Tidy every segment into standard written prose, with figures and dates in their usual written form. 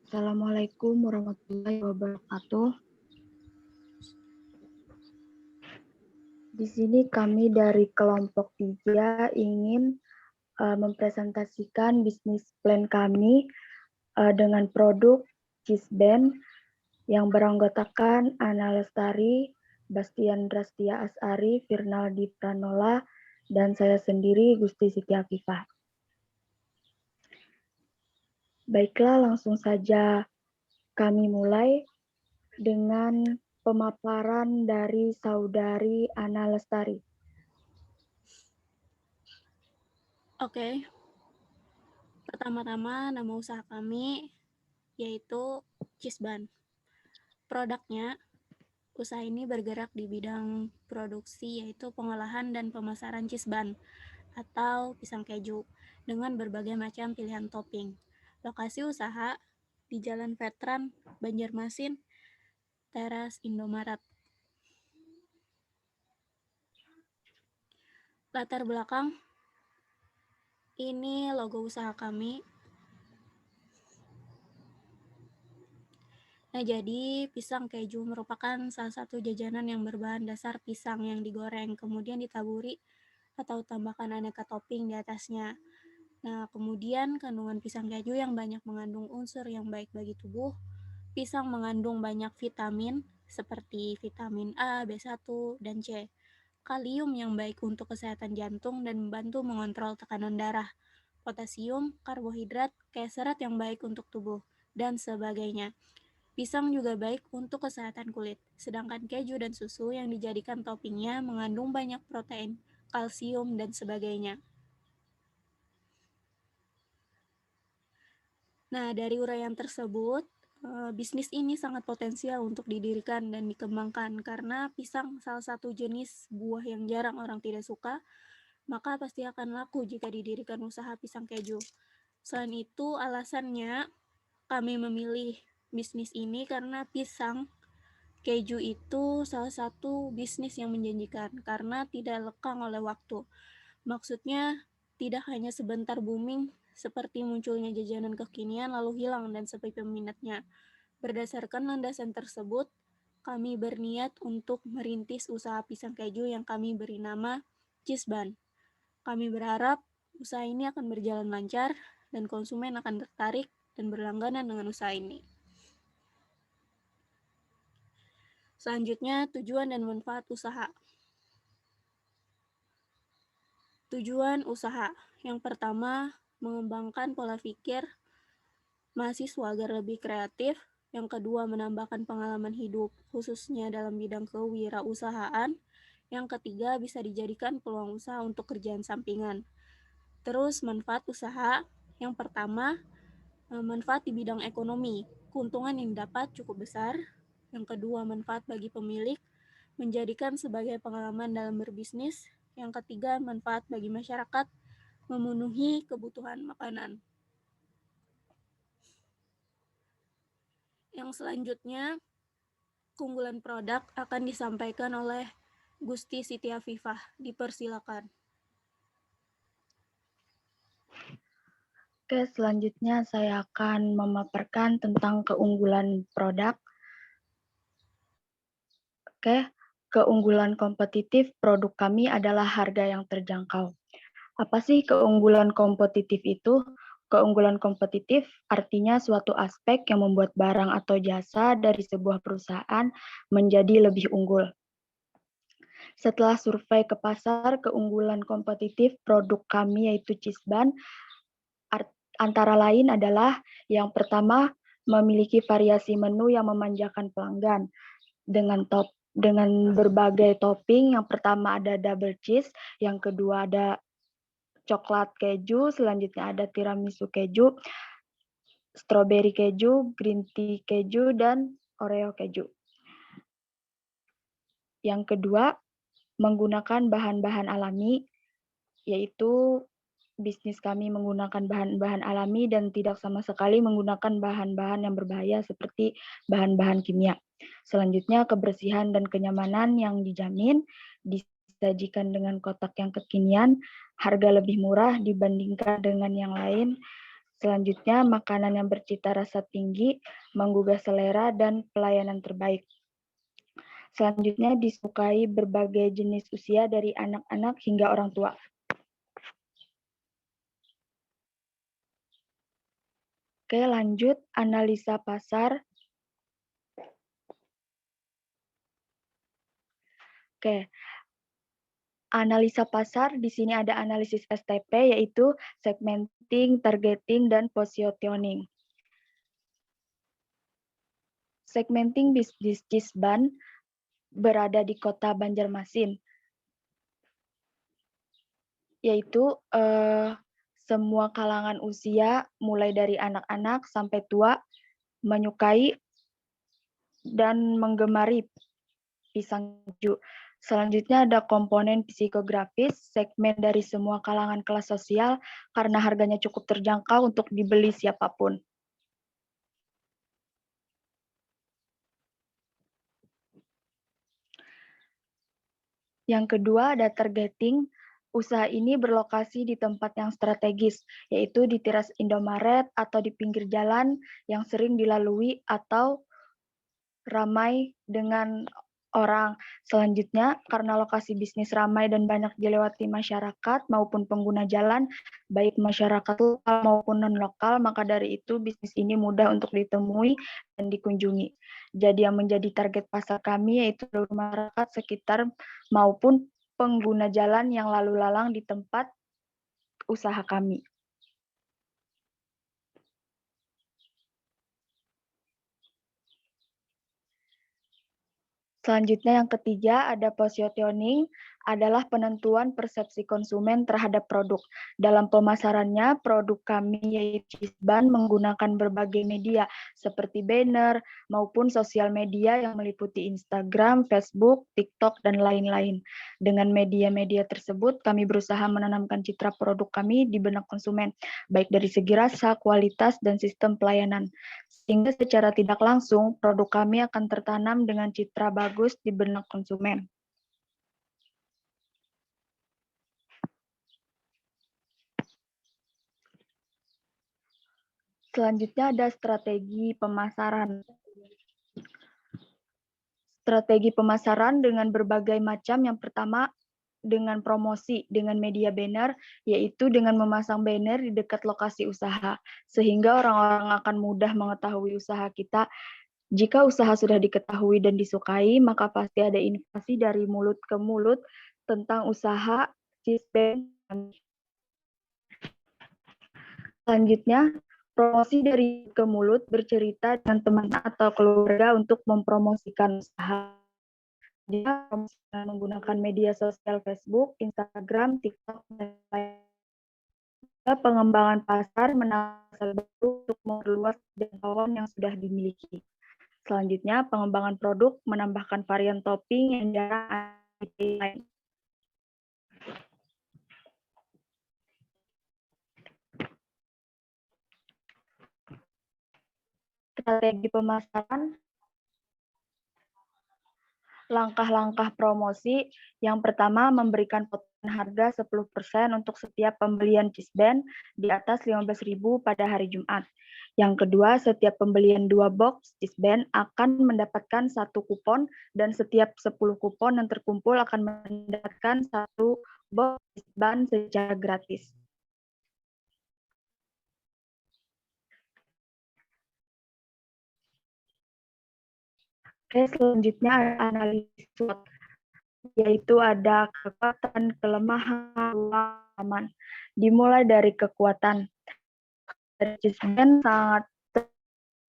Assalamualaikum warahmatullahi wabarakatuh. Di sini kami dari kelompok 3 ingin mempresentasikan bisnis plan kami dengan produk cheese band yang beranggotakan Ana Lestari, Bastian Drastia Asari, Firnaldi Pranola, dan saya sendiri Gusti Siti Afifah. Baiklah, langsung saja kami mulai dengan pemaparan dari saudari Ana Lestari. Oke. Pertama-tama nama usaha kami yaitu Cheese Bun. Produknya, usaha ini bergerak di bidang produksi yaitu pengolahan dan pemasaran cheese bun atau pisang keju dengan berbagai macam pilihan topping. Lokasi usaha di Jalan Veteran, Banjarmasin, Teras Indomaret. Latar belakang, ini logo usaha kami. Nah, jadi pisang keju merupakan salah satu jajanan yang berbahan dasar pisang yang digoreng, kemudian ditaburi atau tambahkan aneka topping di atasnya. Nah, kemudian kandungan pisang keju yang banyak mengandung unsur yang baik bagi tubuh. Pisang mengandung banyak vitamin seperti vitamin A, B1, dan C. Kalium yang baik untuk kesehatan jantung dan membantu mengontrol tekanan darah. Potasium, karbohidrat, kayak serat yang baik untuk tubuh, dan sebagainya. Pisang juga baik untuk kesehatan kulit, sedangkan keju dan susu yang dijadikan toppingnya mengandung banyak protein, kalsium, dan sebagainya. Nah, dari uraian tersebut, bisnis ini sangat potensial untuk didirikan dan dikembangkan karena pisang salah satu jenis buah yang jarang orang tidak suka, maka pasti akan laku jika didirikan usaha pisang keju. Selain itu, alasannya kami memilih bisnis ini karena pisang keju itu salah satu bisnis yang menjanjikan karena tidak lekang oleh waktu. Maksudnya, tidak hanya sebentar booming seperti munculnya jajanan kekinian lalu hilang dan sepi peminatnya. Berdasarkan landasan tersebut, kami berniat untuk merintis usaha pisang keju yang kami beri nama Cheese Bun. Kami berharap usaha ini akan berjalan lancar dan konsumen akan tertarik dan berlangganan dengan usaha ini. Selanjutnya, tujuan dan manfaat usaha. Tujuan usaha. Yang pertama, mengembangkan pola pikir mahasiswa agar lebih kreatif. Yang kedua, menambahkan pengalaman hidup, khususnya dalam bidang kewirausahaan. Yang ketiga, bisa dijadikan peluang usaha untuk kerjaan sampingan. Terus, manfaat usaha. Yang pertama, manfaat di bidang ekonomi. Keuntungan yang dapat cukup besar. Yang kedua, manfaat bagi pemilik, menjadikan sebagai pengalaman dalam berbisnis. Yang ketiga, manfaat bagi masyarakat, memenuhi kebutuhan makanan. Yang selanjutnya, keunggulan produk akan disampaikan oleh Gusti Siti Afifah. Dipersilakan. Oke, selanjutnya saya akan memaparkan tentang keunggulan produk. Oke, keunggulan kompetitif produk kami adalah harga yang terjangkau. Apa sih keunggulan kompetitif itu? Keunggulan kompetitif artinya suatu aspek yang membuat barang atau jasa dari sebuah perusahaan menjadi lebih unggul. Setelah survei ke pasar, keunggulan kompetitif produk kami yaitu cheese bun antara lain adalah yang pertama, memiliki variasi menu yang memanjakan pelanggan dengan berbagai topping. Yang pertama ada double cheese, yang kedua ada coklat keju, selanjutnya ada tiramisu keju, strawberry keju, green tea keju, dan oreo keju. Yang kedua, menggunakan bahan-bahan alami, yaitu bisnis kami menggunakan bahan-bahan alami dan tidak sama sekali menggunakan bahan-bahan yang berbahaya seperti bahan-bahan kimia. Selanjutnya, kebersihan dan kenyamanan yang dijamin, disajikan dengan kotak yang kekinian, harga lebih murah dibandingkan dengan yang lain. Selanjutnya, makanan yang bercita rasa tinggi, menggugah selera, dan pelayanan terbaik. Selanjutnya, disukai berbagai jenis usia dari anak-anak hingga orang tua. Oke, lanjut analisa pasar. Oke, analisa pasar di sini ada analisis STP, yaitu segmenting, targeting, dan positioning. Segmenting bisnis Cisban berada di kota Banjarmasin, yaitu semua kalangan usia, mulai dari anak-anak sampai tua, menyukai dan menggemari pisang hijau. Selanjutnya ada komponen psikografis, segmen dari semua kalangan kelas sosial karena harganya cukup terjangkau untuk dibeli siapapun. Yang kedua ada targeting. Usaha ini berlokasi di tempat yang strategis, yaitu di teras Indomaret atau di pinggir jalan yang sering dilalui atau ramai dengan orang. Selanjutnya, karena lokasi bisnis ramai dan banyak dilewati masyarakat maupun pengguna jalan, baik masyarakat lokal maupun non-lokal, maka dari itu bisnis ini mudah untuk ditemui dan dikunjungi. Jadi yang menjadi target pasar kami yaitu masyarakat sekitar maupun pengguna jalan yang lalu lalang di tempat usaha kami. Selanjutnya yang ketiga ada positioning, adalah penentuan persepsi konsumen terhadap produk. Dalam pemasarannya, produk kami yaitu Cisban menggunakan berbagai media seperti banner maupun sosial media yang meliputi Instagram, Facebook, TikTok, dan lain-lain. Dengan media-media tersebut, kami berusaha menanamkan citra produk kami di benak konsumen, baik dari segi rasa, kualitas, dan sistem pelayanan. Sehingga secara tidak langsung, produk kami akan tertanam dengan citra bagus di benak konsumen. Selanjutnya ada strategi pemasaran. Strategi pemasaran dengan berbagai macam. Yang pertama, dengan promosi, dengan media banner, yaitu dengan memasang banner di dekat lokasi usaha, sehingga orang-orang akan mudah mengetahui usaha kita. Jika usaha sudah diketahui dan disukai, maka pasti ada informasi dari mulut ke mulut tentang usaha Cisben. Selanjutnya, promosi dari ke mulut bercerita dengan teman atau keluarga untuk mempromosikan usaha. Dia menggunakan media sosial Facebook, Instagram, TikTok, dan lain-lain. Pengembangan pasar menambah baru untuk memperluas jangkauan yang sudah dimiliki. Selanjutnya, pengembangan produk menambahkan varian topping yang jarang ada di lain. Strategi pemasaran, langkah-langkah promosi. Yang pertama, memberikan potongan harga 10% untuk setiap pembelian Cisben di atas 15.000 pada hari Jumat. Yang kedua, setiap pembelian 2 box Cisben akan mendapatkan 1 kupon dan setiap 10 kupon yang terkumpul akan mendapatkan 1 box Cisben secara gratis. Oke, selanjutnya analisis SWOT, yaitu ada kekuatan, kelemahan, aman. Dimulai dari kekuatan. Cisben sangat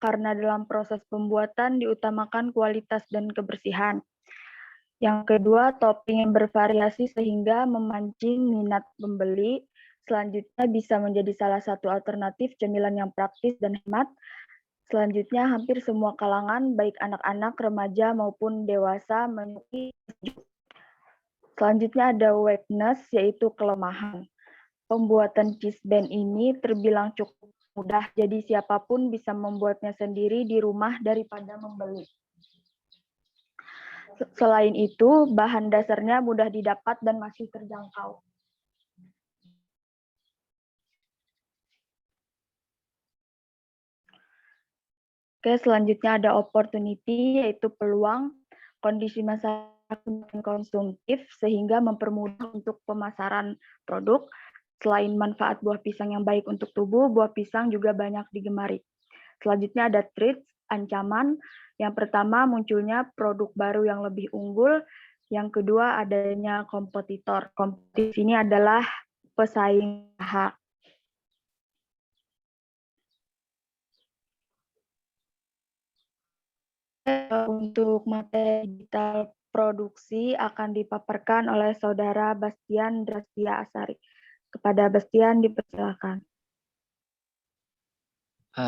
karena dalam proses pembuatan diutamakan kualitas dan kebersihan. Yang kedua, topping yang bervariasi sehingga memancing minat pembeli. Selanjutnya bisa menjadi salah satu alternatif cemilan yang praktis dan hemat. Selanjutnya, hampir semua kalangan, baik anak-anak, remaja, maupun dewasa, menyukai. Selanjutnya ada weakness, yaitu kelemahan. Pembuatan Cisben ini terbilang cukup mudah, jadi siapapun bisa membuatnya sendiri di rumah daripada membeli. Selain itu, bahan dasarnya mudah didapat dan masih terjangkau. Oke, selanjutnya ada opportunity, yaitu peluang. Kondisi masyarakat konsumtif sehingga mempermudah untuk pemasaran produk. Selain manfaat buah pisang yang baik untuk tubuh, buah pisang juga banyak digemari. Selanjutnya ada threats, ancaman. Yang pertama, munculnya produk baru yang lebih unggul. Yang kedua, adanya kompetitor. Kompetisi ini adalah pesaing usaha. Untuk materi digital produksi akan dipaparkan oleh Saudara Bastian Drastia Asari. Kepada Bastian dipersilakan.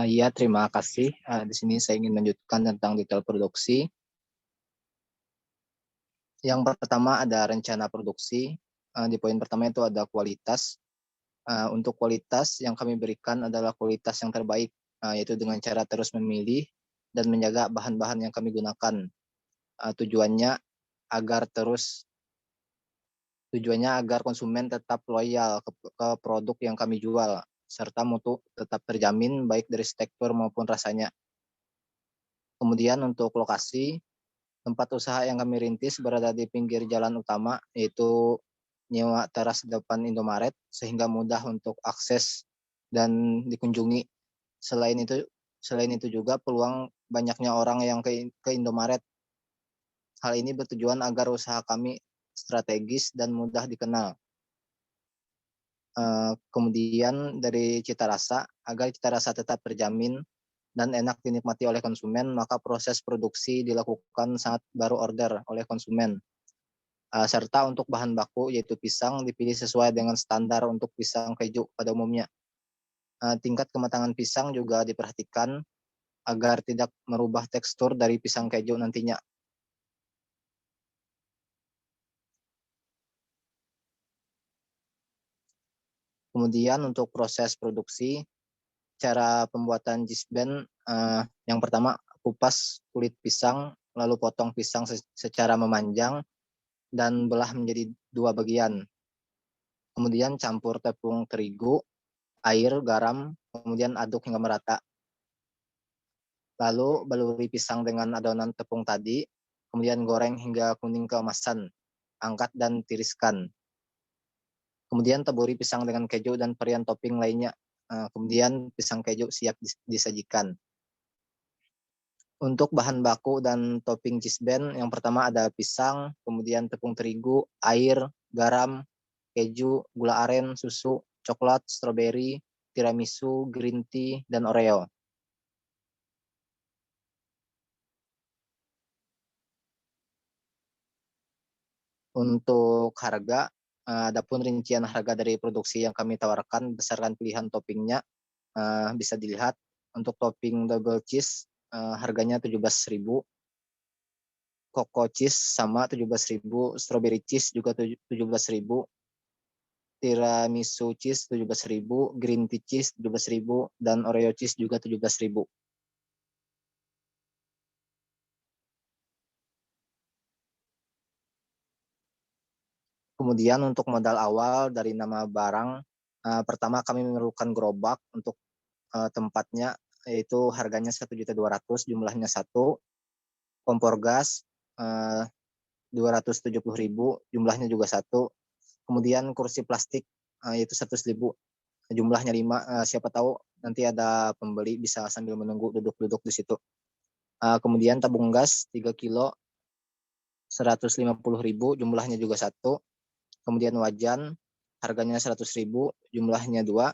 Ya, terima kasih. Di sini saya ingin melanjutkan tentang detail produksi. Yang pertama ada rencana produksi. Di poin pertama itu ada kualitas. Untuk kualitas yang kami berikan adalah kualitas yang terbaik, yaitu dengan cara terus memilih dan menjaga bahan-bahan yang kami gunakan. Tujuannya agar konsumen tetap loyal ke produk yang kami jual, serta mutu tetap terjamin baik dari tekstur maupun rasanya. Kemudian untuk lokasi, tempat usaha yang kami rintis berada di pinggir jalan utama, yaitu nyewa teras depan Indomaret, sehingga mudah untuk akses dan dikunjungi. Selain itu juga peluang banyaknya orang yang ke Indomaret. Hal ini bertujuan agar usaha kami strategis dan mudah dikenal. Kemudian dari cita rasa, agar cita rasa tetap terjamin dan enak dinikmati oleh konsumen, maka proses produksi dilakukan saat baru order oleh konsumen. Serta untuk bahan baku yaitu pisang dipilih sesuai dengan standar untuk pisang keju pada umumnya. Tingkat kematangan pisang juga diperhatikan agar tidak merubah tekstur dari pisang keju nantinya. Kemudian untuk proses produksi, cara pembuatan cheese band, yang pertama kupas kulit pisang, lalu potong pisang secara memanjang dan belah menjadi 2 bagian. Kemudian campur tepung terigu, air, garam, kemudian aduk hingga merata. Lalu baluri pisang dengan adonan tepung tadi, kemudian goreng hingga kuning keemasan, angkat dan tiriskan. Kemudian taburi pisang dengan keju dan varian topping lainnya. Kemudian pisang keju siap disajikan. Untuk bahan baku dan topping cheese band, yang pertama ada pisang, kemudian tepung terigu, air, garam, keju, gula aren, susu, coklat, stroberi, tiramisu, green tea, dan Oreo. Untuk harga, adapun rincian harga dari produksi yang kami tawarkan berdasarkan pilihan toppingnya, bisa dilihat. Untuk topping double cheese, harganya 17.000, Coco cheese sama 17.000, strawberry cheese juga 17.000, tiramisu cheese 17.000, green tea cheese 17.000, dan Oreo cheese juga 17.000. Kemudian untuk modal awal dari nama barang, pertama kami memerlukan gerobak untuk tempatnya, yaitu harganya 1.200.000, jumlahnya 1, kompor gas 270.000, jumlahnya juga 1, kemudian kursi plastik yaitu 100.000, jumlahnya 5, siapa tahu nanti ada pembeli bisa sambil menunggu duduk-duduk di situ. Kemudian tabung gas 3 kilo 150.000, jumlahnya juga 1, kemudian wajan harganya 100.000, jumlahnya 2,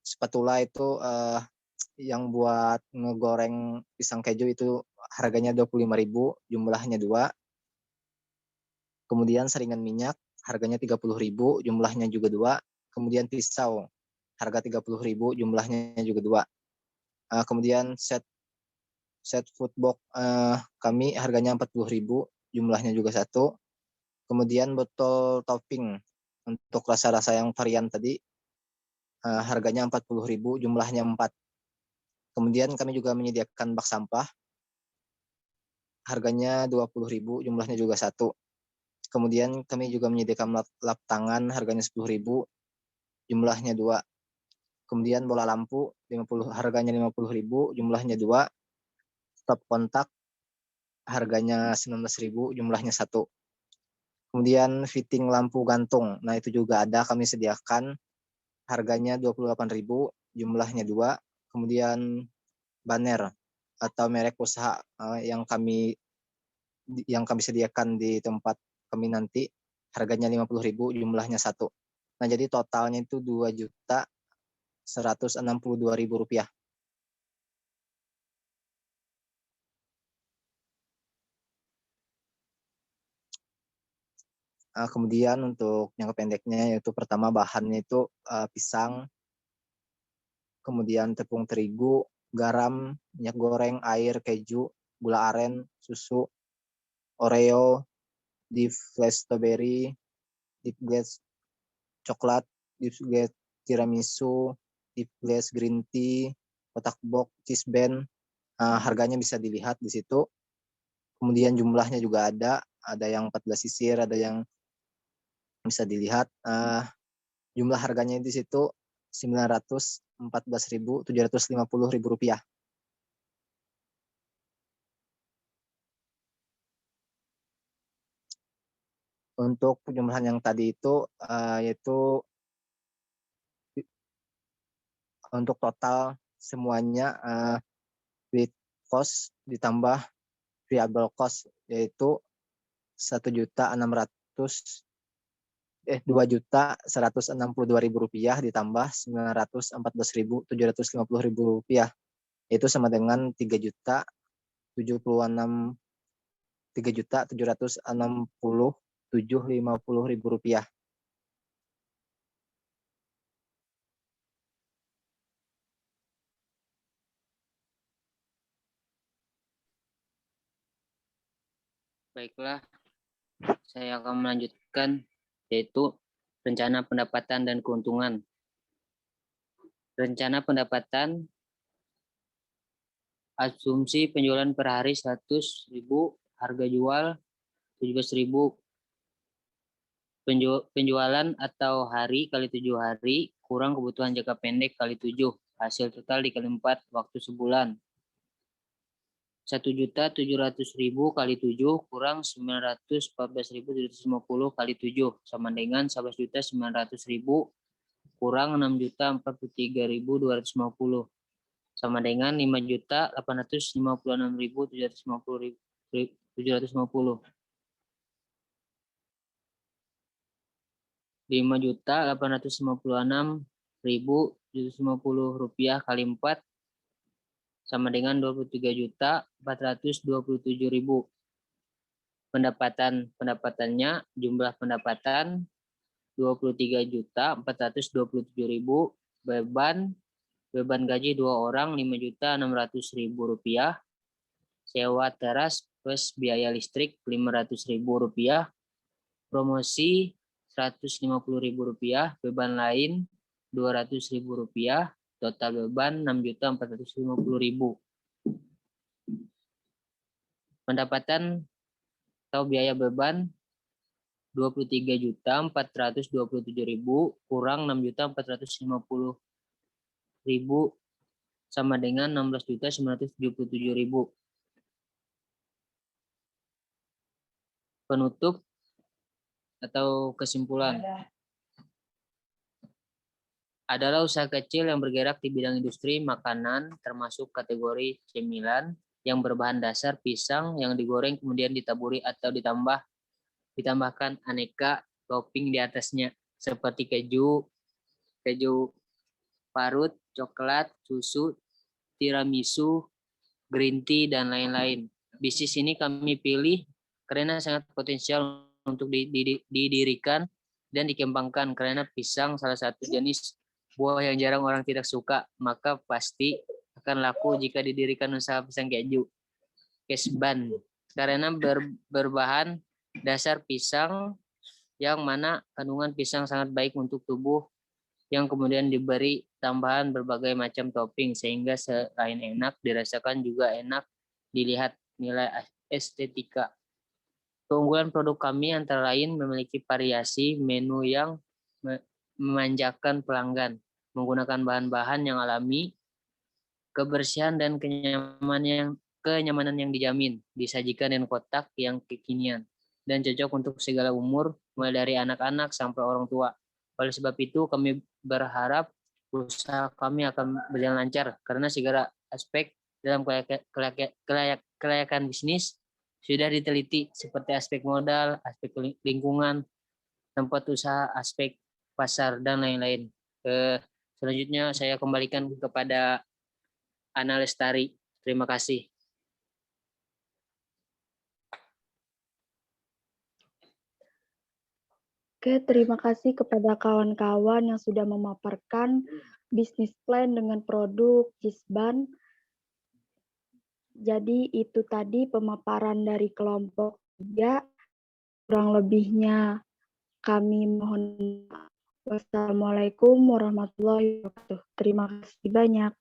spatula itu yang buat ngegoreng pisang keju itu harganya 25.000, jumlahnya 2, kemudian saringan minyak harganya 30.000, jumlahnya juga 2, kemudian pisau harga 30.000, jumlahnya juga 2, kemudian set food box kami harganya 40.000, jumlahnya juga 1, kemudian botol topping untuk rasa-rasa yang varian tadi harganya 40.000, jumlahnya 4, kemudian kami juga menyediakan bak sampah harganya 20.000, jumlahnya juga 1, kemudian kami juga menyediakan lap tangan harganya 10.000, jumlahnya 2, kemudian bola lampu harganya 50.000, jumlahnya 2, stop kontak harganya 19.000, jumlahnya 1. Kemudian fitting lampu gantung. Nah, itu juga ada kami sediakan, harganya 28.000, jumlahnya 2. Kemudian banner atau merek usaha yang kami sediakan di tempat kami nanti, harganya 50.000, jumlahnya 1. Nah, jadi totalnya itu 2.162.000 rupiah. Kemudian untuk jangka pendeknya, yaitu pertama bahannya itu pisang, kemudian tepung terigu, garam, minyak goreng, air, keju, gula aren, susu, Oreo, deep glaze strawberry, deep glaze coklat, deep glaze tiramisu, deep glaze green tea, kotak box, cheese band. Harganya bisa dilihat di situ. Kemudian jumlahnya juga ada yang 14 sisir, ada yang bisa dilihat. Jumlah harganya di situ 914.750 rupiah. Untuk penjumlahan yang tadi itu yaitu untuk total semuanya with cost ditambah variable cost, yaitu 2.162.000 rupiah ditambah 914.750 rupiah, itu sama dengan 3.767.050 rupiah. Baiklah, saya akan melanjutkan, yaitu rencana pendapatan dan keuntungan. Rencana pendapatan, asumsi penjualan per hari 100.000, harga jual 17.000. Penjualan atau hari kali 7 hari, kurang kebutuhan jangka pendek kali 7. Hasil total dikali 4, waktu sebulan. 1.700.000 kali 7 kurang 914.750 kali 7 sama dengan 11.900.000 kurang 6.043.250 sama dengan 5.856.750. 5.856.750 rupiah kali 4 sama dengan 23.427.000. Pendapatannya, jumlah pendapatan 23.427.000. Beban gaji 2 orang 5.600.000 rupiah. Sewa teras plus biaya listrik 500.000 rupiah. Promosi 150.000 rupiah. Beban lain 200.000 rupiah. Total beban 6.450.000. Pendapatan atau biaya beban 23.427.000 kurang 6.450.000 sama dengan 16.977.000. Penutup atau kesimpulan. Adalah usaha kecil yang bergerak di bidang industri makanan termasuk kategori cemilan yang berbahan dasar pisang yang digoreng kemudian ditaburi atau ditambahkan aneka topping di atasnya seperti keju parut, coklat, susu, tiramisu, green tea dan lain-lain. Bisnis ini kami pilih karena sangat potensial untuk didirikan dan dikembangkan karena pisang salah satu jenis buah yang jarang orang tidak suka, maka pasti akan laku jika didirikan usaha pisang keju. Kesban, karena berbahan dasar pisang yang mana kandungan pisang sangat baik untuk tubuh, yang kemudian diberi tambahan berbagai macam topping sehingga selain enak dirasakan juga enak dilihat nilai estetika. Keunggulan produk kami antara lain memiliki variasi menu yang memanjakan pelanggan, menggunakan bahan-bahan yang alami, kebersihan dan kenyamanan kenyamanan yang dijamin, disajikan dengan kotak yang kekinian, dan cocok untuk segala umur, mulai dari anak-anak sampai orang tua. Oleh sebab itu, kami berharap usaha kami akan berjalan lancar, karena segala aspek dalam kelayakan bisnis sudah diteliti, seperti aspek modal, aspek lingkungan, tempat usaha, aspek pasar, dan lain-lain. Selanjutnya saya kembalikan kepada Ana Lestari. Terima kasih. Oke, terima kasih kepada kawan-kawan yang sudah memaparkan bisnis plan dengan produk Jisban. Jadi itu tadi pemaparan dari kelompok 3. Kurang lebihnya kami mohon maaf. Wassalamualaikum warahmatullahi wabarakatuh. Terima kasih banyak.